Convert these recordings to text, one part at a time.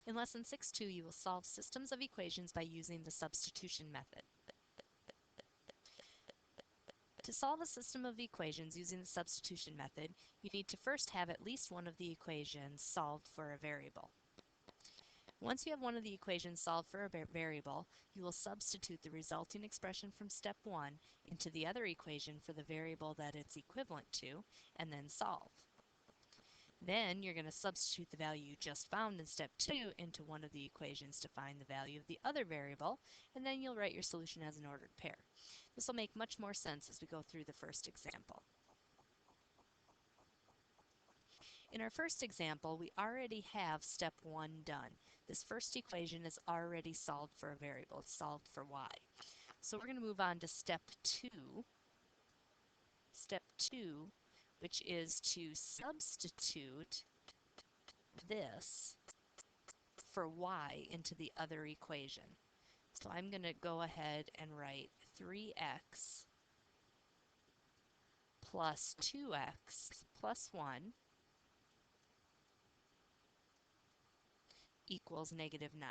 In Lesson 6.2, you will solve systems of equations by using the substitution method. To solve a system of equations using the substitution method, you need to first have at least one of the equations solved for a variable. Once you have one of the equations solved for a variable, you will substitute the resulting expression from step 1 into the other equation for the variable that it's equivalent to, and then solve. Then you're going to substitute the value you just found in step 2 into one of the equations to find the value of the other variable, and then you'll write your solution as an ordered pair. This will make much more sense as we go through the first example. In our first example, we already have step 1 done. This first equation is already solved for a variable. It's solved for y. So we're going to move on to step 2. Step 2, which is to substitute this for y into the other equation. So I'm going to go ahead and write 3x plus 2x plus 1 equals negative 9.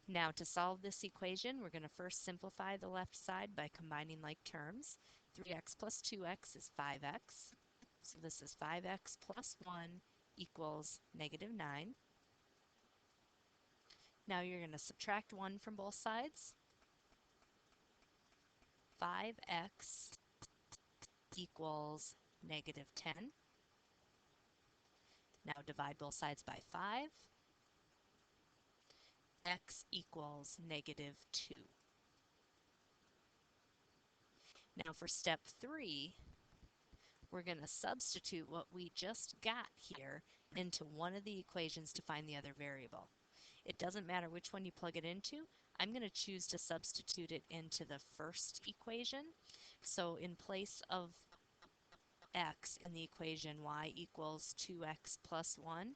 Now to solve this equation, we're going to first simplify the left side by combining like terms. 3x plus 2x is 5x. So this is 5x plus 1 equals negative 9. Now you're going to subtract 1 from both sides. 5x equals negative 10. Now divide both sides by 5. X equals negative 2. Now for step 3, we're going to substitute what we just got here into one of the equations to find the other variable. It doesn't matter which one you plug it into. I'm going to choose to substitute it into the first equation. So in place of x in the equation y equals 2x plus 1,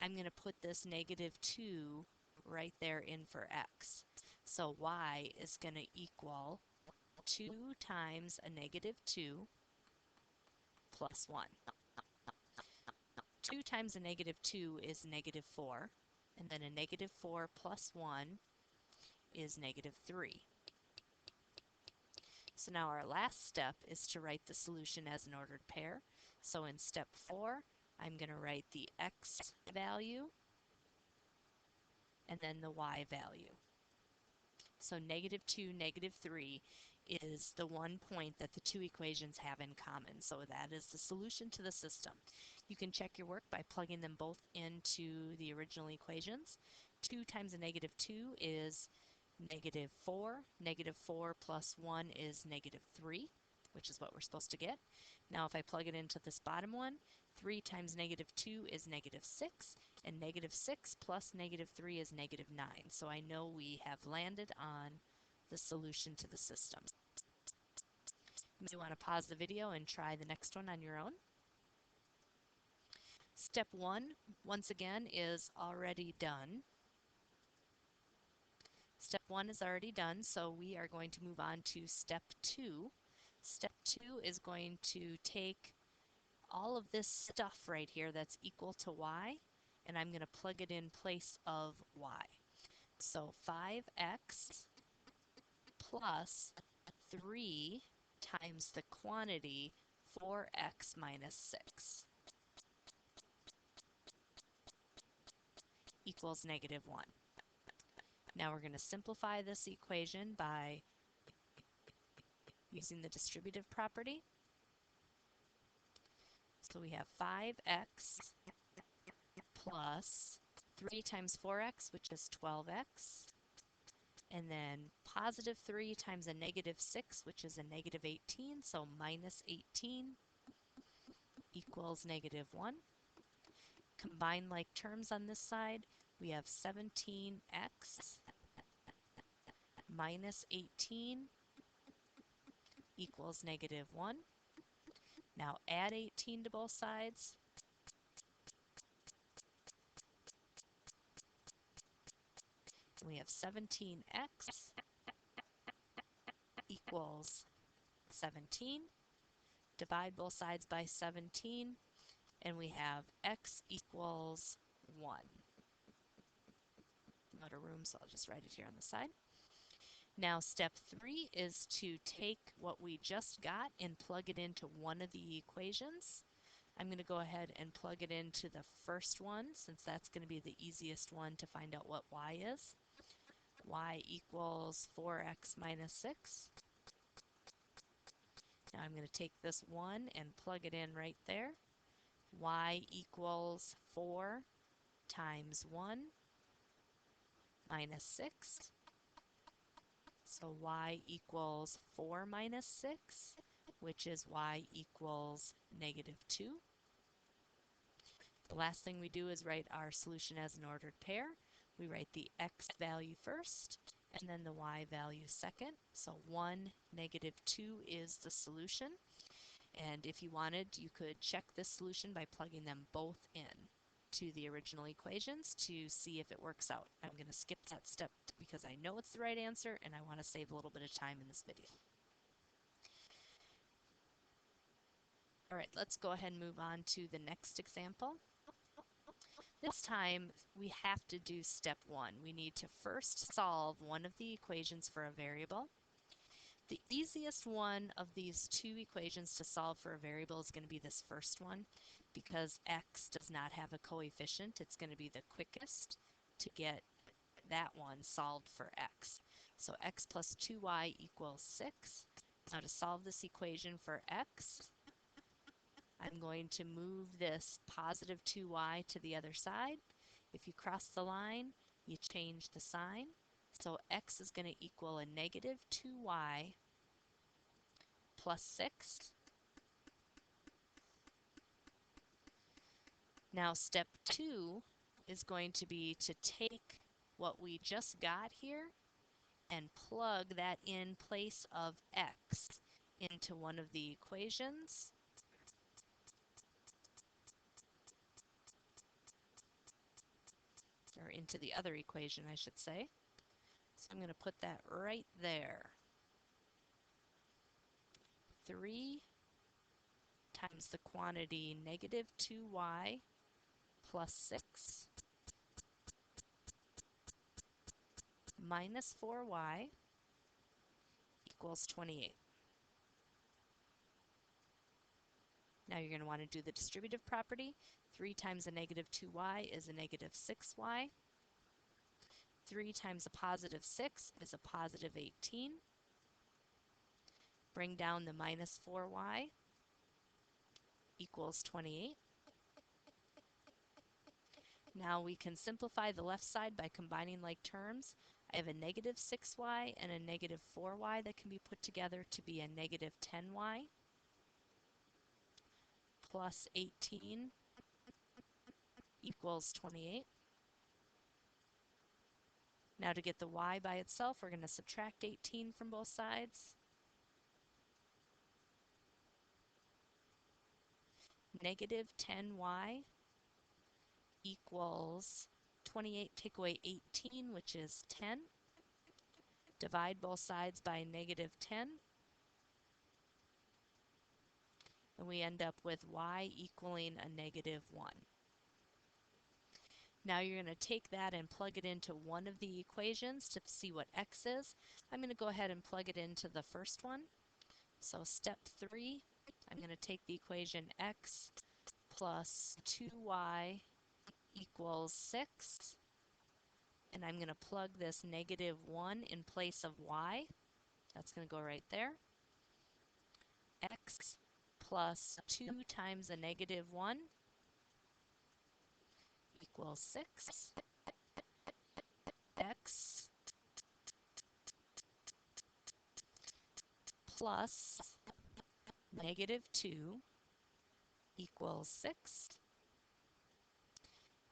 I'm going to put this negative 2 right there in for x. So y is going to equal 2 times a negative 2 plus 1. 2 times a negative 2 is negative 4, and then a negative 4 plus 1 is negative 3. So now our last step is to write the solution as an ordered pair. So in step 4, I'm going to write the x value and then the y value. So negative 2, negative 3 is the one point that the two equations have in common. So that is the solution to the system. You can check your work by plugging them both into the original equations. 2 times a negative 2 is negative 4. Negative 4 plus 1 is negative 3, which is what we're supposed to get. Now if I plug it into this bottom one, 3 times negative 2 is negative 6, and negative 6 plus negative 3 is negative 9. So I know we have landed on the solution to the system. You may want to pause the video and try the next one on your own. Step 1, once again, is already done. Step 1 is already done, so we are going to move on to step 2. Step 2 is going to take all of this stuff right here that's equal to y, and I'm going to plug it in place of y. So 5x plus 3 times the quantity 4x minus 6 equals negative 1. Now we're going to simplify this equation by using the distributive property. So we have 5x plus 3 times 4x, which is 12x, and then positive 3 times a negative 6, which is a negative 18, so minus 18 equals negative 1. Combine like terms on this side, we have 17x minus 18 equals negative 1. Now add 18 to both sides. We have 17x equals 17. Divide both sides by 17. and we have x equals 1. I'm out of room, so I'll just write it here on the side. Now step 3 is to take what we just got and plug it into one of the equations. I'm going to go ahead and plug it into the first one, since that's going to be the easiest one to find out what y is. Y equals 4x minus 6. Now I'm going to take this 1 and plug it in right there. Y equals 4 times 1 minus 6. So y equals 4 minus 6, which is y equals negative 2. The last thing we do is write our solution as an ordered pair. We write the x value first and then the y value second. So 1, negative 2 is the solution. And if you wanted, you could check this solution by plugging them both in to the original equations to see if it works out. I'm going to skip that step because I know it's the right answer and I want to save a little bit of time in this video. All right, let's go ahead and move on to the next example. This time we have to do step 1. We need to first solve one of the equations for a variable. The easiest one of these two equations to solve for a variable is going to be this first one, because x does not have a coefficient. It's going to be the quickest to get that one solved for x. So x plus 2y equals 6. Now to solve this equation for x, I'm going to move this positive 2y to the other side. If you cross the line, you change the sign. So x is going to equal a negative 2y plus 6. Now step 2 is going to be to take what we just got here and plug that in place of x into one of the equations. Or into the other equation, I should say. So I'm going to put that right there. 3 times the quantity negative 2y plus 6 minus 4y equals 28. Now you're going to want to do the distributive property. 3 times a negative 2y is a negative 6y. 3 times a positive 6 is a positive 18. Bring down the minus 4y equals 28. Now we can simplify the left side by combining like terms. I have a negative 6y and a negative 4y that can be put together to be a negative 10y plus 18 equals 28. Now to get the y by itself, we're going to subtract 18 from both sides. Negative 10y equals 28, take away 18, which is 10. Divide both sides by negative 10. And we end up with y equaling a negative 1. Now you're going to take that and plug it into one of the equations to see what x is. I'm going to go ahead and plug it into the first one. So step 3, I'm going to take the equation x plus 2y equals 6. And I'm going to plug this negative 1 in place of y. That's going to go right there. X plus 2 times a negative 1 equals 6. X plus negative 2 equals 6.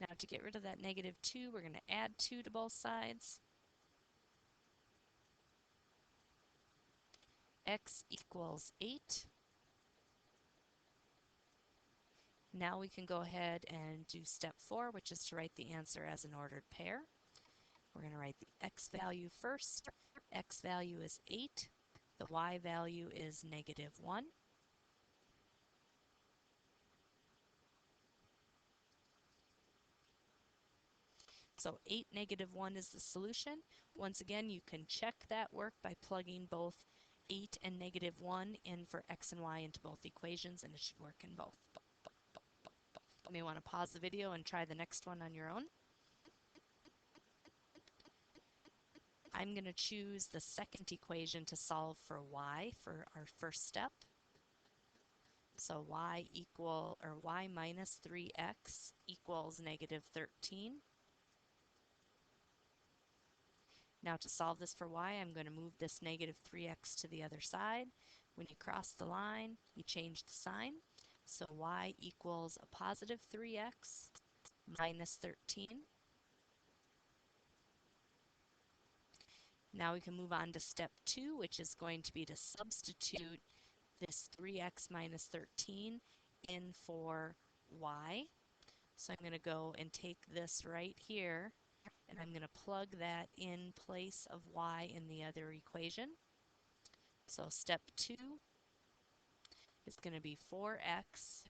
Now to get rid of that negative 2, we're going to add 2 to both sides. X equals 8. Now we can go ahead and do step 4, which is to write the answer as an ordered pair. We're going to write the x value first. X value is 8. The y value is negative 1. So 8, negative 1 is the solution. Once again, you can check that work by plugging both 8 and negative 1 in for x and y into both equations, and it should work in both. You may want to pause the video and try the next one on your own. I'm going to choose the second equation to solve for y for our first step. So y minus 3x equals negative 13. Now to solve this for y, I'm going to move this negative 3x to the other side. When you cross the line, you change the sign. So y equals a positive 3x minus 13. Now we can move on to step 2, which is going to be to substitute this 3x minus 13 in for y. So I'm going to go and take this right here, and I'm going to plug that in place of y in the other equation. So step 2 is going to be 4x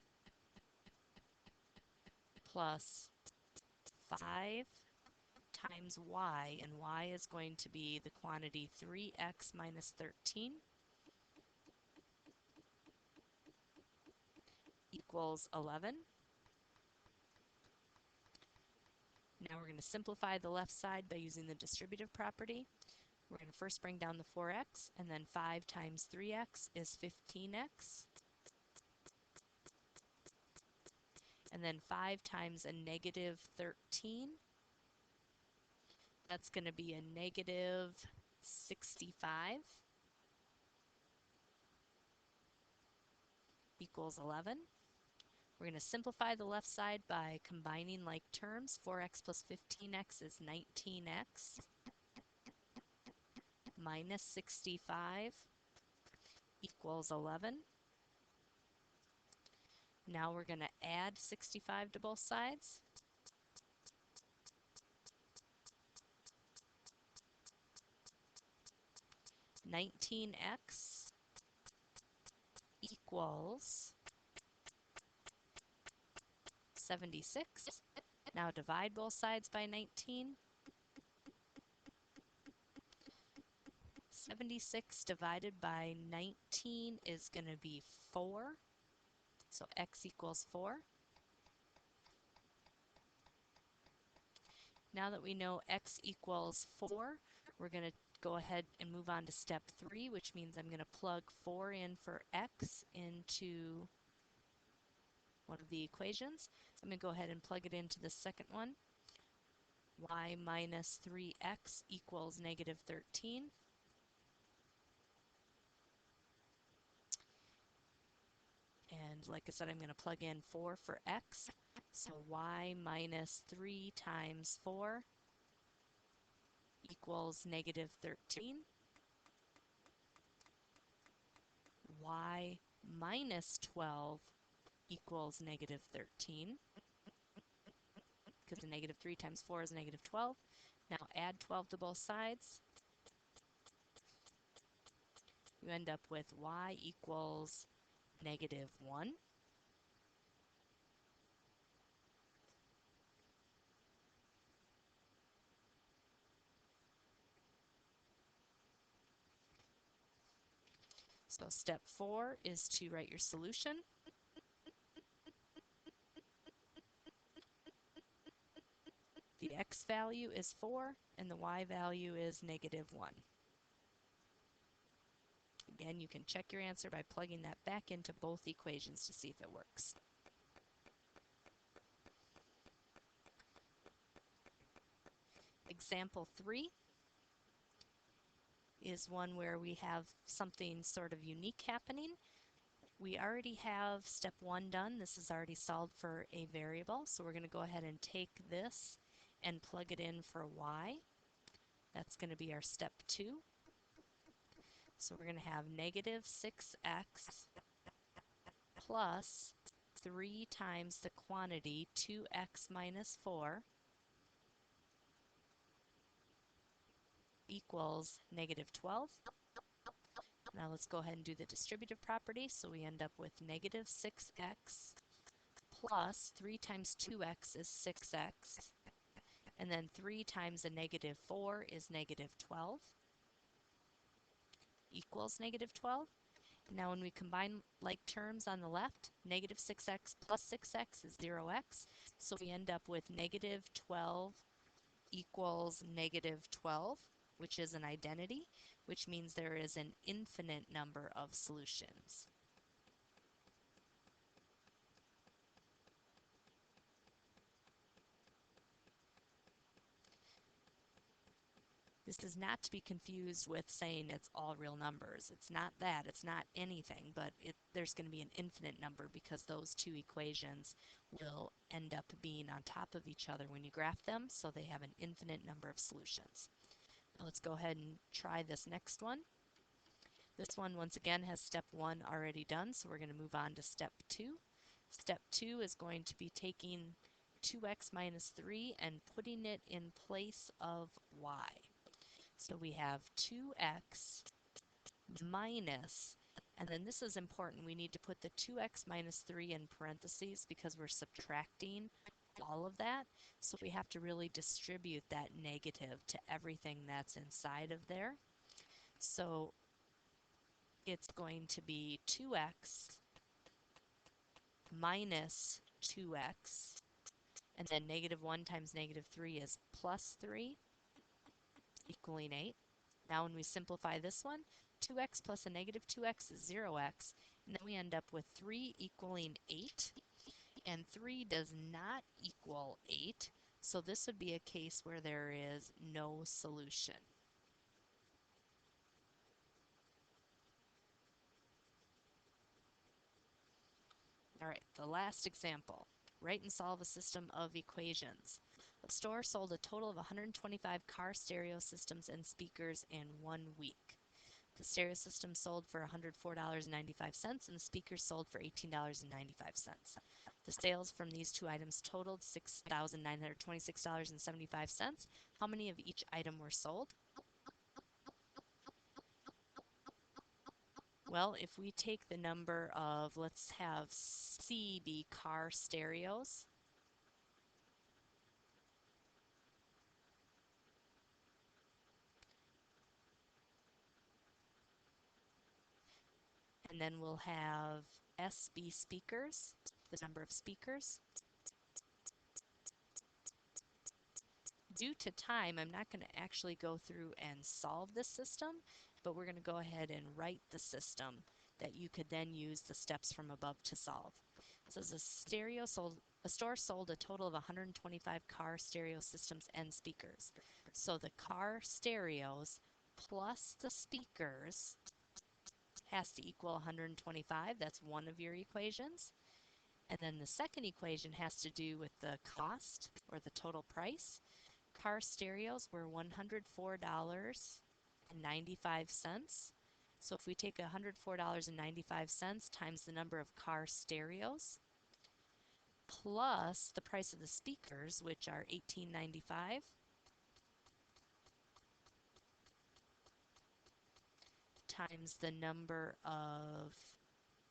plus 5 times y, and y is going to be the quantity 3x minus 13 equals 11. Now we're going to simplify the left side by using the distributive property. We're going to first bring down the 4x, and then 5 times 3x is 15x. And then 5 times a negative 13, that's going to be a negative 65 equals 11. We're going to simplify the left side by combining like terms. 4x plus 15x is 19x minus 65 equals 11. Now we're going to add 65 to both sides. (19x) equals 76. Now divide both sides by 19. 76 divided by 19 is going to be 4. So x equals 4. Now that we know x equals 4, we're going to go ahead and move on to step 3, which means I'm going to plug 4 in for x into one of the equations. I'm going to go ahead and plug it into the second one. Y minus 3x equals negative 13. And like I said, I'm going to plug in 4 for x. So y minus 3 times 4 equals negative 13. Y minus 12 equals negative 13, because the negative 3 times 4 is negative 12. Now add 12 to both sides. You end up with y equals negative 1. So step 4 is to write your solution. The x value is 4 and the y value is negative 1. Again, you can check your answer by plugging that back into both equations to see if it works. Example 3 is one where we have something sort of unique happening. We already have step 1 done. This is already solved for a variable, so we're going to go ahead and take this and plug it in for y. That's going to be our step 2. So we're going to have negative 6x plus 3 times the quantity 2x minus 4 equals negative 12. Now let's go ahead and do the distributive property. So we end up with negative 6x plus 3 times 2x is 6x. And then 3 times a negative 4 is negative 12 equals negative 12. Now when we combine like terms on the left, negative 6x plus 6x is 0x. So we end up with negative 12 equals negative 12, which is an identity, which means there is an infinite number of solutions. This is not to be confused with saying it's all real numbers. It's not that. It's not anything, but there's going to be an infinite number because those two equations will end up being on top of each other when you graph them, so they have an infinite number of solutions. Now let's go ahead and try this next one. This one, once again, has step 1 already done, so we're going to move on to step 2. Step 2 is going to be taking 2x minus 3 and putting it in place of y. So we have 2x minus, and then this is important, we need to put the 2x minus 3 in parentheses because we're subtracting all of that. So we have to really distribute that negative to everything that's inside of there. So it's going to be 2x minus 2x, and then negative 1 times negative 3 is plus 3, equaling 8. Now when we simplify this one, 2x plus a negative 2x is 0x, and then we end up with 3 equaling 8, and 3 does not equal 8, so this would be a case where there is no solution. All right, the last example. Write and solve a system of equations. A store sold a total of 125 car stereo systems and speakers in 1 week. The stereo system sold for $104.95 and the speakers sold for $18.95. The sales from these two items totaled $6,926.75. How many of each item were sold? Well, if we take the number of, let's have C be car stereos. And then we'll have S be speakers, the number of speakers. Due to time, I'm not going to actually go through and solve this system, but we're going to go ahead and write the system that you could then use the steps from above to solve. It says a store sold a total of 125 car stereo systems and speakers. So the car stereos plus the speakers has to equal 125. That's one of your equations. And then the second equation has to do with the cost or the total price. Car stereos were $104.95. So if we take $104.95 times the number of car stereos plus the price of the speakers, which are $18.95, times the number of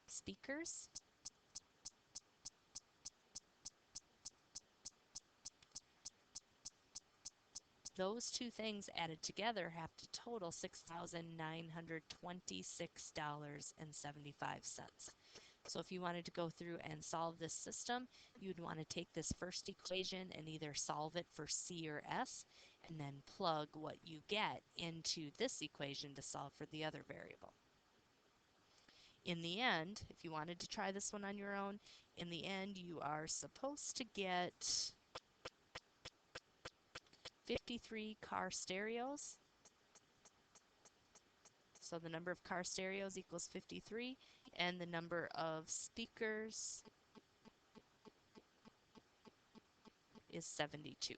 speakers, those two things added together have to total $6,926.75. So if you wanted to go through and solve this system, you'd want to take this first equation and either solve it for C or S, and then plug what you get into this equation to solve for the other variable. In the end, if you wanted to try this one on your own, in the end you are supposed to get 53 car stereos. So the number of car stereos equals 53, and the number of speakers is 72.